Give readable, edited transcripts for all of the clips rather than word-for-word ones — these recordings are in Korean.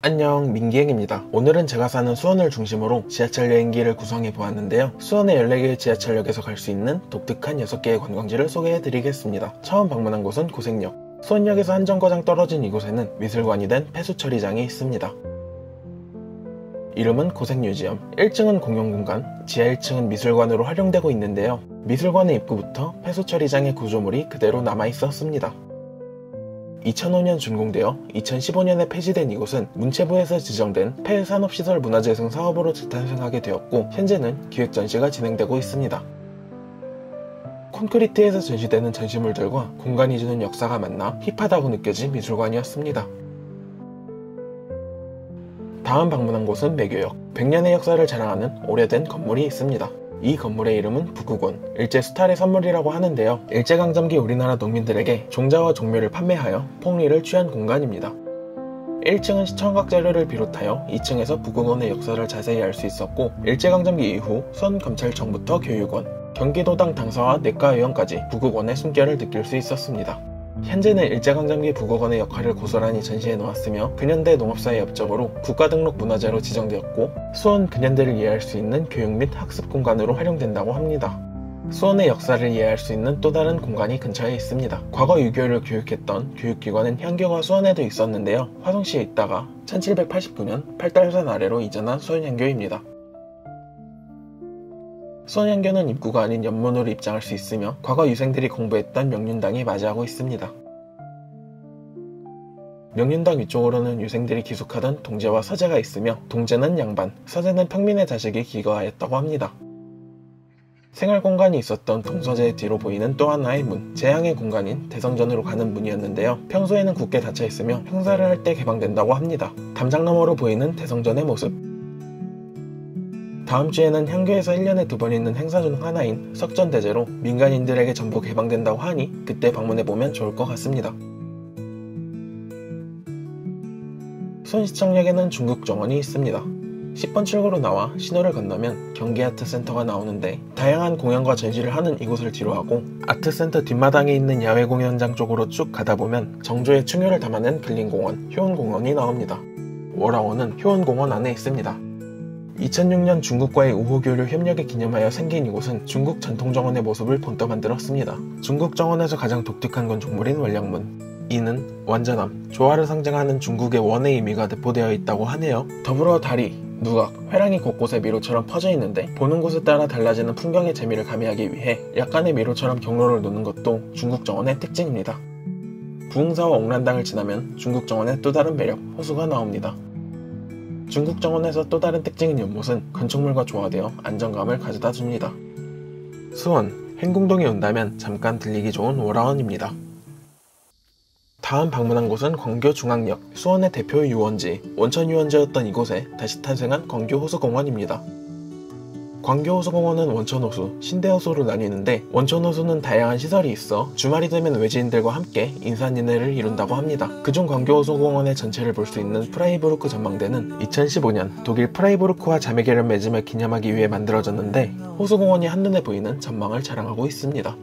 안녕, 민기행입니다. 오늘은 제가 사는 수원을 중심으로 지하철 여행기를 구성해 보았는데요. 수원의 14개의 지하철역에서 갈 수 있는 독특한 6개의 관광지를 소개해 드리겠습니다. 처음 방문한 곳은 고색역. 수원역에서 한 정거장 떨어진 이곳에는 미술관이 된 폐수처리장이 있습니다. 이름은 고색뮤지엄. 1층은 공용공간, 지하 1층은 미술관으로 활용되고 있는데요. 미술관의 입구부터 폐수처리장의 구조물이 그대로 남아있었습니다. 2005년 준공되어 2015년에 폐지된 이곳은 문체부에서 지정된 폐산업시설 문화재생 사업으로 재탄생하게 되었고, 현재는 기획전시가 진행되고 있습니다. 콘크리트에서 전시되는 전시물들과 공간이 주는 역사가 만나 힙하다고 느껴진 미술관이었습니다. 다음 방문한 곳은 매교역. 100년의 역사를 자랑하는 오래된 건물이 있습니다. 이 건물의 이름은 북우곤, 일제 수탈의 선물이라고 하는데요. 일제강점기 우리나라 농민들에게 종자와 종묘를 판매하여 폭리를 취한 공간입니다. 1층은 시청각 자료를 비롯하여 2층에서 북우곤의 역사를 자세히 알 수 있었고, 일제강점기 이후 수원검찰청부터 교육원, 경기도당 당사와 내과의원까지 북우곤의 숨결을 느낄 수 있었습니다. 현재는 일제강점기 북우곤의 역할을 고스란히 전시해 놓았으며, 근현대 농업사의 업적으로 국가등록 문화재로 지정되었고, 수원 근현대를 이해할 수 있는 교육 및 학습 공간으로 활용된다고 합니다. 수원의 역사를 이해할 수 있는 또 다른 공간이 근처에 있습니다. 과거 유교를 교육했던 교육기관은 향교가 수원에도 있었는데요. 화성시에 있다가 1789년 팔달산 아래로 이전한 수원향교입니다. 수원향교는 입구가 아닌 연문으로 입장할 수 있으며, 과거 유생들이 공부했던 명륜당이 맞이하고 있습니다. 명륜당 위쪽으로는 유생들이 기숙하던 동제와 서제가 있으며, 동제는 양반, 서제는 평민의 자식이 기거하였다고 합니다. 생활공간이 있었던 동서제의 뒤로 보이는 또 하나의 문, 재향의 공간인 대성전으로 가는 문이었는데요. 평소에는 굳게 닫혀 있으며 행사를 할 때 개방된다고 합니다. 담장 너머로 보이는 대성전의 모습. 다음 주에는 향교에서 1년에 2번 있는 행사 중 하나인 석전대제로 민간인들에게 전부 개방된다고 하니 그때 방문해보면 좋을 것 같습니다. 수원시청역에는 중국정원이 있습니다. 10번 출구로 나와 신호를 건너면 경기아트센터가 나오는데, 다양한 공연과 전시를 하는 이곳을 뒤로하고 아트센터 뒷마당에 있는 야외공연장 쪽으로 쭉 가다보면 정조의 충효를 담아낸 근린공원, 효원공원이 나옵니다. 월화원은 효원공원 안에 있습니다. 2006년 중국과의 우호교류 협력을 기념하여 생긴 이곳은 중국 전통정원의 모습을 본떠 만들었습니다. 중국 정원에서 가장 독특한 건축물인 월량문. 이는 완전함, 조화를 상징하는 중국의 원의 의미가 내포되어 있다고 하네요. 더불어 다리, 누각, 회랑이 곳곳에 미로처럼 퍼져 있는데, 보는 곳에 따라 달라지는 풍경의 재미를 가미하기 위해 약간의 미로처럼 경로를 놓는 것도 중국 정원의 특징입니다. 부흥사와 옥란당을 지나면 중국 정원의 또 다른 매력, 호수가 나옵니다. 중국 정원에서 또 다른 특징인 연못은 건축물과 조화되어 안정감을 가져다 줍니다. 수원, 행궁동에 온다면 잠깐 들리기 좋은 월화원입니다. 다음 방문한 곳은 광교중앙역, 수원의 대표 유원지, 원천 유원지였던 이곳에 다시 탄생한 광교호수공원입니다. 광교호수공원은 원천호수, 신대호수로 나뉘는데, 원천호수는 다양한 시설이 있어 주말이 되면 외지인들과 함께 인산인해를 이룬다고 합니다. 그중 광교호수공원의 전체를 볼 수 있는 프라이부르크 전망대는 2015년 독일 프라이부르크와 자매결을 맺음을 기념하기 위해 만들어졌는데, 호수공원이 한눈에 보이는 전망을 자랑하고 있습니다.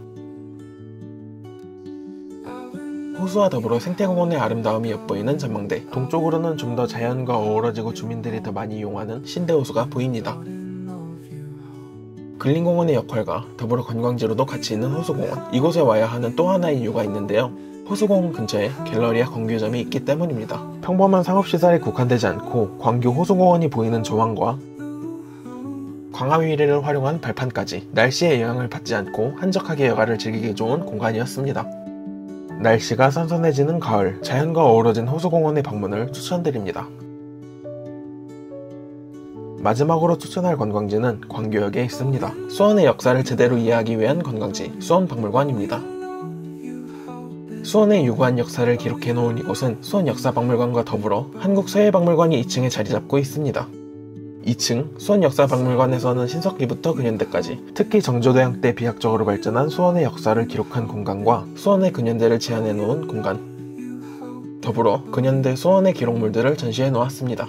호수와 더불어 생태공원의 아름다움이 엿보이는 전망대, 동쪽으로는 좀 더 자연과 어우러지고 주민들이 더 많이 이용하는 신대호수가 보입니다. 근린공원의 역할과 더불어 관광지로도 가치 있는 호수공원, 이곳에 와야 하는 또 하나의 이유가 있는데요. 호수공원 근처에 갤러리와 광교점이 있기 때문입니다. 평범한 상업시설에 국한되지 않고 광교 호수공원이 보이는 조망과 광화위례를 활용한 발판까지 날씨의 영향을 받지 않고 한적하게 여가를 즐기기 좋은 공간이었습니다. 날씨가 선선해지는 가을, 자연과 어우러진 호수공원의 방문을 추천드립니다. 마지막으로 추천할 관광지는 광교역에 있습니다. 수원의 역사를 제대로 이해하기 위한 관광지, 수원박물관입니다. 수원의 유구한 역사를 기록해놓은 이곳은 수원역사박물관과 더불어 한국서예박물관이 2층에 자리 잡고 있습니다. 2층 수원역사박물관에서는 신석기부터 근현대까지, 특히 정조대왕 때 비약적으로 발전한 수원의 역사를 기록한 공간과 수원의 근현대를 제안해놓은 공간, 더불어 근현대 수원의 기록물들을 전시해 놓았습니다.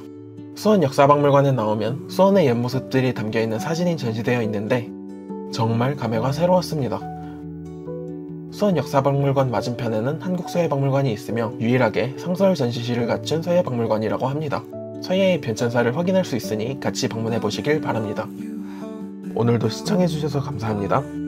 수원역사박물관에 나오면 수원의 옛 모습들이 담겨있는 사진이 전시되어 있는데 정말 감회가 새로웠습니다. 수원역사박물관 맞은편에는 한국서예박물관이 있으며 유일하게 상설 전시실을 갖춘 서예박물관이라고 합니다. 서예의 변천사를 확인할 수 있으니 같이 방문해 보시길 바랍니다. 오늘도 시청해주셔서 감사합니다.